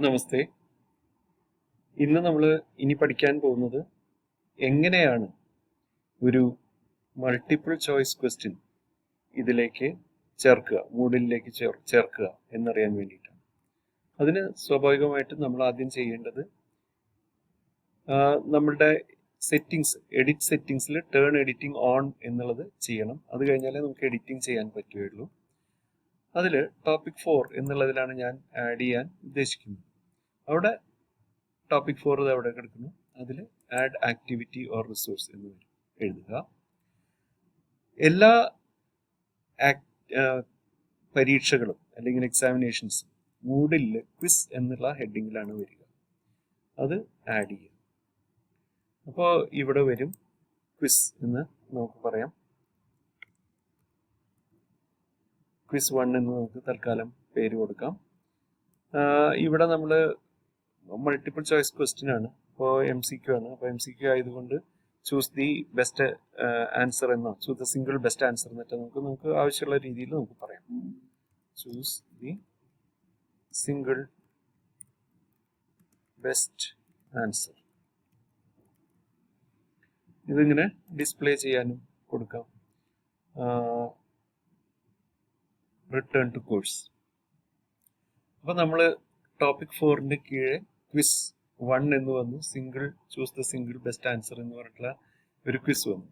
നമസ്തേ. ഇന്ന് നമ്മൾ ഇനി പഠിക്കാൻ പോകുന്നത് എങ്ങനെയാണ് ഒരു മൾട്ടിപ്പിൾ ചോയ്സ് ക്വസ്റ്റ്യൻ ഇതിലേക്ക് ചേർക്കുക, മൂഡിലേക്ക് ചേർക്കുക എന്നറിയാൻ വേണ്ടിയിട്ടാണ്. അതിന് സ്വാഭാവികമായിട്ടും നമ്മൾ ആദ്യം ചെയ്യേണ്ടത് നമ്മളുടെ സെറ്റിങ്സ്, എഡിറ്റ് സെറ്റിങ്സിൽ ടേൺ എഡിറ്റിംഗ് ഓൺ എന്നുള്ളത് ചെയ്യണം. അത് കഴിഞ്ഞാലേ നമുക്ക് എഡിറ്റിംഗ് ചെയ്യാൻ പറ്റുകയുള്ളൂ. അതിൽ ടോപ്പിക് 4 എന്നുള്ളതിലാണ് ഞാൻ ആഡ് ചെയ്യാൻ ഉദ്ദേശിക്കുന്നത്. അവിടെ ടോപ്പിക് 4 അവിടെ കിടക്കുന്നു. അതിൽ ആഡ് ആക്ടിവിറ്റി ഓർ റിസോഴ്സ് എന്ന് എഴുതുക. എല്ലാ പരീക്ഷകളും അല്ലെങ്കിൽ എക്സാമിനേഷൻസും മൂഡിൽ ക്വിസ് എന്നുള്ള ഹെഡിങ്ങിലാണ് വരിക. അത് ആഡ് ചെയ്യുക. അപ്പോൾ ഇവിടെ വരും ക്വിസ് എന്ന് നമുക്ക് പറയാം. ക്വിസ് 1 എന്ന് നമുക്ക് തൽക്കാലം പേര് കൊടുക്കാം. ഇവിടെ നമ്മൾ മൾട്ടിപ്പിൾ ചോയ്സ് ക്വസ്റ്റ്യൻ ആണ്. അപ്പോൾ MCQ ആണ്. അപ്പോൾ MCQ ആയതുകൊണ്ട് ചൂസ് ദി ബെസ്റ്റ് ആൻസർ എന്നോ choose the single best answer എന്നിട്ട് നമുക്ക് ആവശ്യമുള്ള രീതിയിൽ നമുക്ക് പറയാം. Choose the single best answer. ഇതിങ്ങനെ ഡിസ്പ്ലേ ചെയ്യാനും കൊടുക്കാം. Return two course. അപ്പോൾ നമ്മൾ ടോപ്പിക് 4ന്റെ കീഴെ ക്വിസ് 1 എന്ന് വന്നു. Choose the single best answer എന്ന് പറഞ്ഞിട്ടുള്ള ഒരു ക്വിസ് വന്നു.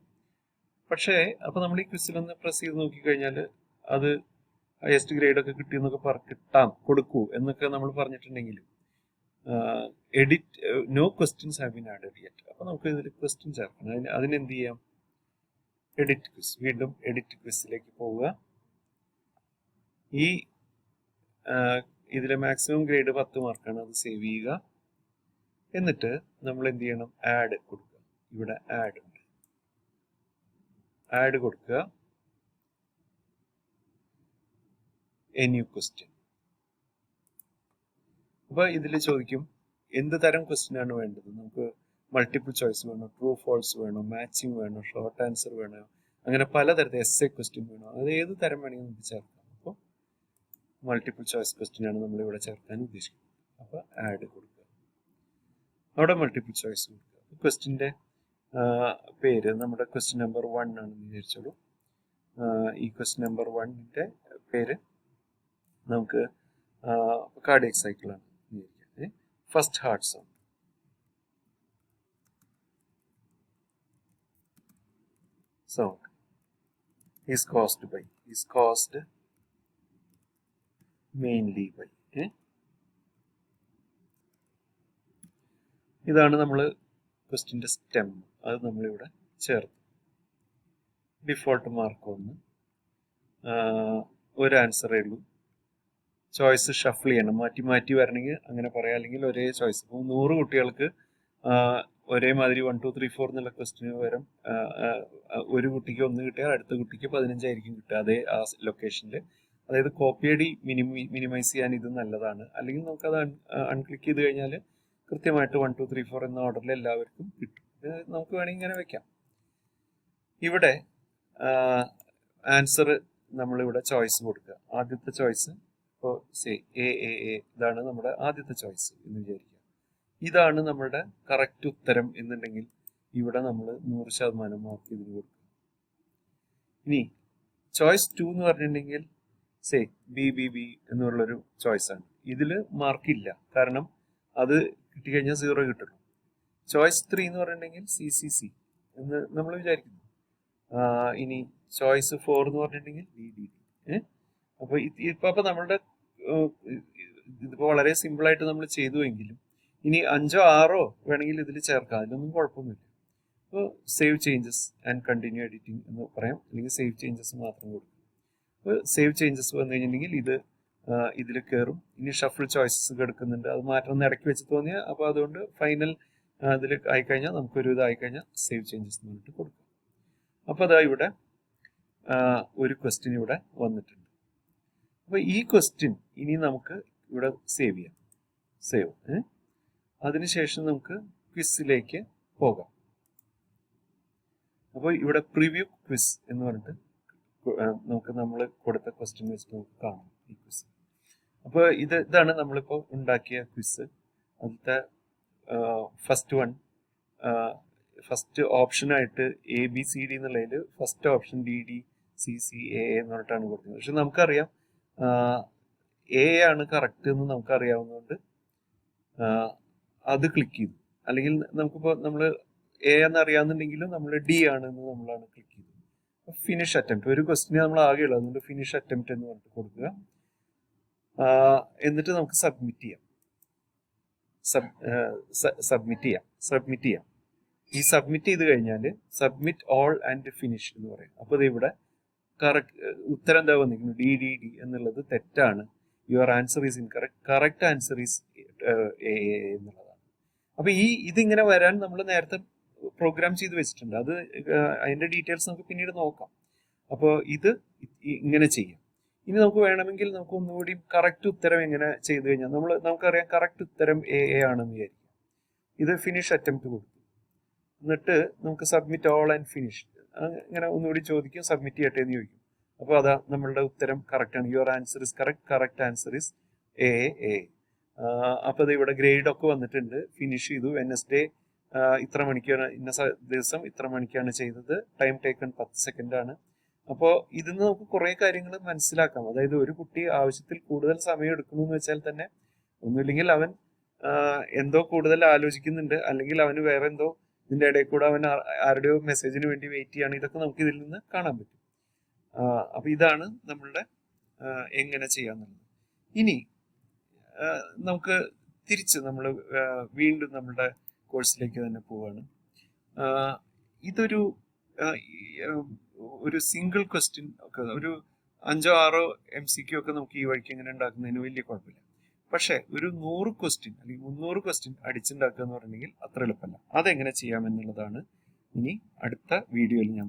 പക്ഷേ അപ്പോൾ നമ്മൾ ഈ ക്വിസിലൊന്ന് പ്രസ് ചെയ്ത് നോക്കിക്കഴിഞ്ഞാൽ അത് ഹയസ്റ്റ് ഗ്രേഡൊക്കെ കിട്ടിയെന്നൊക്കെ കൊടുക്കൂ എന്നൊക്കെ നമ്മൾ പറഞ്ഞിട്ടുണ്ടെങ്കിൽ no questions have been added yet. അപ്പോൾ നമുക്ക് ഇതിൽ ക്വസ്റ്റ്യൻ ചേർക്കണം. അതിനെന്ത് ചെയ്യാം? Edit quiz. വീണ്ടും എഡിറ്റ് ക്വിസിലേക്ക് പോവുക. ഈ ഇതിലെ മാക്സിമം ഗ്രേഡ് 10 മാർക്കാണ്. അത് സേവ് ചെയ്യുക. എന്നിട്ട് നമ്മൾ എന്ത് ചെയ്യണം? ആഡ് കൊടുക്കുക. ഇവിടെ ആഡ് ഉണ്ട്. ആഡ് കൊടുക്കുക. A new question. അപ്പോൾ ഇതിൽ ചോദിക്കും എന്ത് തരം ക്വസ്റ്റ്യൻ ആണ് വേണ്ടത്. നമുക്ക് മൾട്ടിപ്പിൾ ചോയ്സ് വേണോ, ട്രൂ ഫോൾസ് വേണോ, മാച്ചിങ് വേണോ, ഷോർട്ട് ആൻസർ വേണോ, അങ്ങനെ പലതരത്തിൽ എസ്സേ ക്വസ്റ്റ്യൻ വേണോ, അത് ഏത് തരം വേണമെങ്കിൽ നമുക്ക് ചേർക്കാം. അപ്പോൾ മൾട്ടിപ്പിൾ ചോയ്സ് ക്വസ്റ്റ്യൻ ആണ് നമ്മളിവിടെ ചേർക്കാൻ ഉദ്ദേശിക്കുന്നത്. അപ്പോൾ ആഡ് കൊടുക്കുക. അവിടെ മൾട്ടിപ്പിൾ ചോയ്സ് കൊടുക്കുക. ക്വസ്റ്റ്യൻ്റെ പേര് നമ്മുടെ ക്വസ്റ്റ്യൻ നമ്പർ 1 ആണെന്ന് വിചാരിച്ചോളൂ. ഈ ക്വസ്റ്റ്യൻ നമ്പർ 1ന്റെ പേര് നമുക്ക് കാർഡിയക് സൈക്കിൾ ആണ് വിചാരിക്കുക. First heart sound. Sound is caused mainly by. ഇതാണ് നമ്മൾ ക്വസ്റ്റ്യൻ്റെ സ്റ്റെം. അത് നമ്മളിവിടെ ചേർത്ത്. Default mark 1. ഒരു ആൻസറേ ഉള്ളൂ. ചോയ്സ് ഷഫിൾ ചെയ്യണം. മാറ്റി മാറ്റി വരണമെങ്കിൽ അങ്ങനെ പറയാം. അല്ലെങ്കിൽ ഒരേ ചോയ്സ്. ഇപ്പോൾ 100 കുട്ടികൾക്ക് ഒരേമാതിരി 1 2 3 4 എന്നുള്ള ക്വസ്റ്റ്യന് പകരം ഒരു കുട്ടിക്ക് 1 കിട്ടിയാൽ അടുത്ത കുട്ടിക്ക് 15 ആയിരിക്കും കിട്ടുക. അതേ ആ ലൊക്കേഷനിൽ. അതായത് കോപ്പി അടി മിനിമൈസ് ചെയ്യാൻ ഇത് നല്ലതാണ്. അല്ലെങ്കിൽ നമുക്കത് അൺക്ലിക്ക് ചെയ്ത് കഴിഞ്ഞാൽ കൃത്യമായിട്ട് 1 2 3 4 എന്ന ഓർഡറിൽ എല്ലാവർക്കും കിട്ടും. നമുക്ക് വേണമെങ്കിൽ ഇങ്ങനെ വെക്കാം. ഇവിടെ ആൻസർ നമ്മളിവിടെ ചോയ്സ് കൊടുക്കുക. ആദ്യത്തെ ചോയ്സ് ഇപ്പോൾ എ ഇതാണ് നമ്മുടെ ആദ്യത്തെ ചോയ്സ് എന്ന് വിചാരിക്കുക. ഇതാണ് നമ്മുടെ കറക്റ്റ് ഉത്തരം എന്നുണ്ടെങ്കിൽ ഇവിടെ നമ്മൾ 100% മാർക്ക് ഇതിന് കൊടുക്കുക. ഇനി ചോയ്സ് 2 എന്ന് പറഞ്ഞിട്ടുണ്ടെങ്കിൽ ബി എന്നുള്ളൊരു ചോയ്സാണ്. ഇതിൽ മാർക്കില്ല. കാരണം അത് കിട്ടിക്കഴിഞ്ഞാൽ 0 കിട്ടുള്ളൂ. ചോയ്സ് 3 എന്ന് പറഞ്ഞിട്ടുണ്ടെങ്കിൽ സി എന്ന് നമ്മൾ വിചാരിക്കുന്നു. ഇനി ചോയ്സ് 4 എന്ന് പറഞ്ഞിട്ടുണ്ടെങ്കിൽ ഡി. അപ്പോൾ നമ്മളുടെ ഇതിപ്പോൾ വളരെ സിമ്പിളായിട്ട് നമ്മൾ ചെയ്തുവെങ്കിലും ഇനി 5 or 6 വേണമെങ്കിൽ ഇതിൽ ചേർക്കാം. അതിലൊന്നും കുഴപ്പമൊന്നുമില്ല. അപ്പോൾ save changes and continue editing എന്ന് പറയാം. അല്ലെങ്കിൽ സേവ് ചേഞ്ചസ് മാത്രം കൊടുക്കും. അപ്പോൾ സേവ് ചേഞ്ചസ് വന്നു കഴിഞ്ഞിട്ടുണ്ടെങ്കിൽ ഇതിൽ കയറും. ഇനി ഷഫിൾ ചോയ്സസ് എടുക്കുന്നുണ്ട്. അത് മാറ്റം ഇടയ്ക്ക് വെച്ച് തോന്നിയാൽ അപ്പോൾ അതുകൊണ്ട് ഫൈനൽ അതിൽ ആയിക്കഴിഞ്ഞാൽ നമുക്കൊരു ഇതായിക്കഴിഞ്ഞാൽ സേവ് ചേഞ്ചസ് എന്ന് പറഞ്ഞിട്ട് കൊടുക്കും. അപ്പോൾ അതാ ഇവിടെ ഒരു ക്വസ്റ്റ്യൻ ഇവിടെ വന്നിട്ടുണ്ട്. അപ്പോൾ ഈ ക്വസ്റ്റ്യൻ ഇനി നമുക്ക് ഇവിടെ സേവ് ചെയ്യാം. സേവ്. അതിനുശേഷം നമുക്ക് ക്വിസിലേക്ക് പോകാം. അപ്പോൾ ഇവിടെ പ്രിവ്യൂ ക്വിസ് എന്ന് പറഞ്ഞിട്ട് നമുക്ക് നമ്മൾ കൊടുത്ത ക്വസ്റ്റ്യൻ വെച്ചിട്ട് നമുക്ക് കാണാം ഈ ക്വിസ്. അപ്പോൾ ഇതാണ് നമ്മളിപ്പോൾ ഉണ്ടാക്കിയ ക്വിസ്. അതിലത്തെ ഫസ്റ്റ് ഓപ്ഷനായിട്ട് ABCD എന്നുള്ളതിൽ ഫസ്റ്റ് ഓപ്ഷൻ DDCCA എന്ന് പറഞ്ഞിട്ടാണ് കൊടുക്കുന്നത്. പക്ഷെ നമുക്കറിയാം A ആണ് കറക്റ്റ് എന്ന് നമുക്കറിയാവുന്നതുകൊണ്ട് അത് ക്ലിക്ക് ചെയ്തു. അല്ലെങ്കിൽ നമുക്കിപ്പോൾ നമ്മൾ A എന്ന് അറിയാവുന്നുണ്ടെങ്കിലും നമ്മൾ D ആണെന്ന് നമ്മളാണ് ക്ലിക്ക് ചെയ്തത്. ഫിനിഷ് അറ്റംപ്റ്റ്, ഒരു ക്വസ്റ്റിന് നമ്മൾ ആകെയുള്ളത്, അതുകൊണ്ട് ഫിനിഷ് അറ്റംപ്റ്റ് എന്ന് പറഞ്ഞിട്ട് കൊടുക്കുക. എന്നിട്ട് നമുക്ക് സബ്മിറ്റ് ചെയ്യാം. ഈ സബ്മിറ്റ് ചെയ്ത് കഴിഞ്ഞാൽ സബ്മിറ്റ് ഓൾ ആൻഡ് ഫിനിഷ് എന്ന് പറയും. അപ്പോൾ ഇത് ഇവിടെ ഉത്തരം എന്താ വന്നിരിക്കുന്നു? DDD എന്നുള്ളത് തെറ്റാണ്. Your answer is incorrect. Correct answer is A എന്നുള്ളതാണ്. അപ്പോൾ ഇതിങ്ങനെ വരാൻ നമ്മൾ നേരത്തെ പ്രോഗ്രാം ചെയ്ത് വെച്ചിട്ടുണ്ട്. അതിന്റെ ഡീറ്റെയിൽസ് നമുക്ക് പിന്നീട് നോക്കാം. അപ്പോൾ ഇത് ഇങ്ങനെ ചെയ്യാം. ഇനി നമുക്ക് വേണമെങ്കിൽ നമുക്ക് ഒന്നുകൂടി കറക്റ്റ് ഉത്തരം എങ്ങനെ ചെയ്തു കഴിഞ്ഞാൽ നമുക്കറിയാം കറക്റ്റ് ഉത്തരം A ആണെന്ന് വിചാരിക്കാം. ഇത് ഫിനിഷ് അറ്റംപ്റ്റ് കൊടുത്തു. എന്നിട്ട് നമുക്ക് സബ്മിറ്റ് ഓൾ ആൻഡ് ഫിനിഷ് ഇങ്ങനെ ഒന്നുകൂടി ചോദിക്കും, സബ്മിറ്റ് ചെയ്യട്ടെ എന്ന് ചോദിക്കും. അപ്പോൾ അതാ നമ്മളുടെ ഉത്തരം കറക്റ്റ് ആണ്. Your answer is correct. Correct answer is A. അപ്പോൾ അത് ഇവിടെ ഗ്രേഡ് ഒക്കെ വന്നിട്ടുണ്ട്. ഫിനിഷ് ചെയ്തു. വെനസ്ഡേ ഇത്ര മണിക്കാണ്, ഇന്ന ദിവസം ഇത്ര മണിക്കാണ് ചെയ്തത്. ടൈം ടേക്കൺ 10 സെക്കൻഡ് ആണ്. അപ്പോൾ ഇതിന്ന് നമുക്ക് കുറേ കാര്യങ്ങൾ മനസ്സിലാക്കാം. അതായത് ഒരു കുട്ടി ആവശ്യത്തിൽ കൂടുതൽ സമയം എടുക്കണമെന്ന് വെച്ചാൽ തന്നെ ഒന്നുമില്ലെങ്കിൽ അവൻ എന്തോ കൂടുതൽ ആലോചിക്കുന്നുണ്ട്, അല്ലെങ്കിൽ അവന് വേറെ എന്തോ ഇതിൻ്റെ ഇടയിൽ കൂടെ അവൻ ആരുടെയോ മെസ്സേജിന് വേണ്ടി വെയിറ്റ് ചെയ്യാണ്. ഇതൊക്കെ നമുക്ക് ഇതിൽ നിന്ന് കാണാൻ പറ്റും. അപ്പോൾ ഇതാണ് നമ്മളുടെ എങ്ങനെ ചെയ്യാന്നുള്ളത്. ഇനി നമുക്ക് തിരിച്ച് നമ്മൾ വീണ്ടും നമ്മളുടെ കോഴ്സിലേക്ക് തന്നെ പോവാണ്. ഒരു സിംഗിൾ ക്വസ്റ്റ്യൻ ഒക്കെ, ഒരു 5-6 MCQ ഒക്കെ നമുക്ക് ഈ വഴിക്ക് എങ്ങനെ ഉണ്ടാക്കുന്നതിന് വലിയ കുഴപ്പമില്ല. പക്ഷെ ഒരു 100 ക്വസ്റ്റ്യൻ അല്ലെങ്കിൽ 300 ക്വസ്റ്റ്യൻ അടിച്ചുണ്ടാക്കുക എന്ന് പറഞ്ഞെങ്കിൽ അത്ര എളുപ്പമല്ല. അതെങ്ങനെ ചെയ്യാമെന്നുള്ളതാണ് ഇനി അടുത്ത വീഡിയോയിൽ ഞാൻ